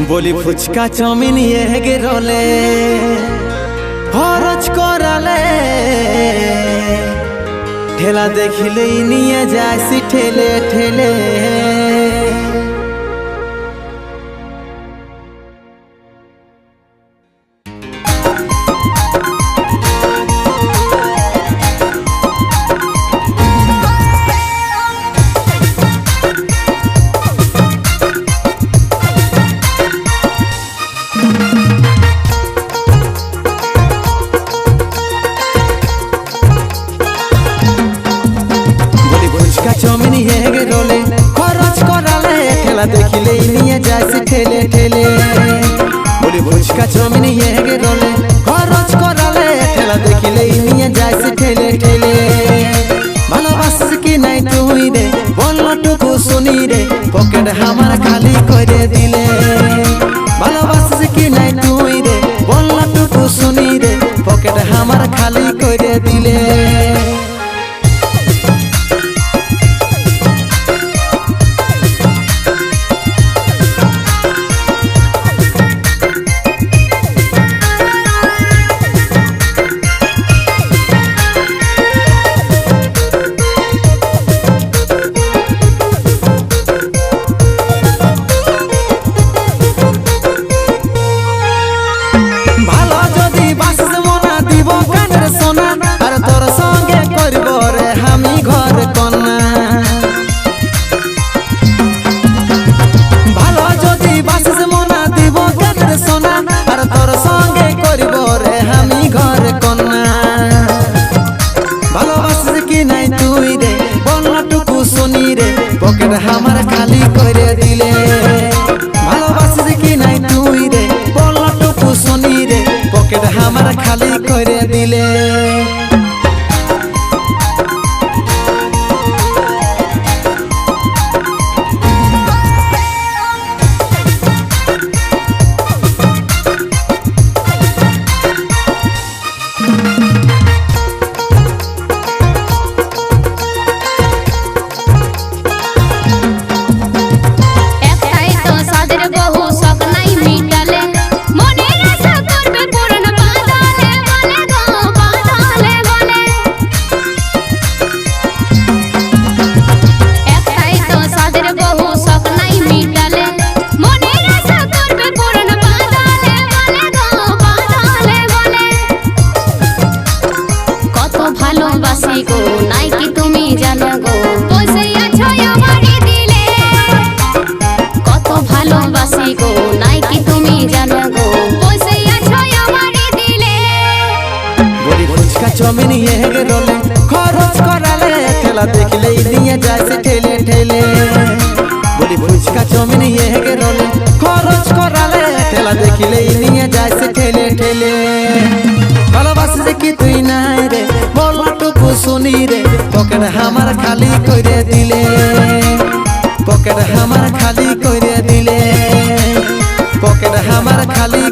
বলি ফুচকা চাউমিন এগে রলে খরচ করালে ঠেলা দেখিলেই নিয়ে যাইছি ঠেলে ঠেলে। চাউমিন এগে রলে খরচ করালে ঠেলা দেখিলেই নিয়ে যাইছি ঠেলে ঠেলে। বলি ফুচকা চাউমিন এগে রলে খরচ করালে ঠেলা দেখিলেই নিয়ে যাইছি ঠেলে ঠেলে। ভালোবাসিস কি নাই তুই রে বলটুকু শুনি রে পকেট আমার খালি করে দিলে। ভালোবাসিস কি নাই তুই রে বলটুকু শুনি রে পকেট আমার খালি করে দিলে। পকেট আমার খালি করে দিলে। ভালোবাসিস কি নাই তুই রে বলটুকু শুনি রে পকেট আমার খালি করে দিলে। চাউমিন এগে রলে খরচ করালে ঠেলা দেখিলেই নিয়ে যাইছে ঠেলে ঠেলে। বলি ফুচকা চাউমিন এগে রলে খরচ করালে ঠেলা দেখিলেই নিয়ে যাইছে ঠেলে ঠেলে। ভালোবাসিস কি তুই নাই রে বলটুকু শুনি রে পকেট আমার খালি করে দিলে। পকেট আমার খালি করে দিলে। পকেট আমার খালি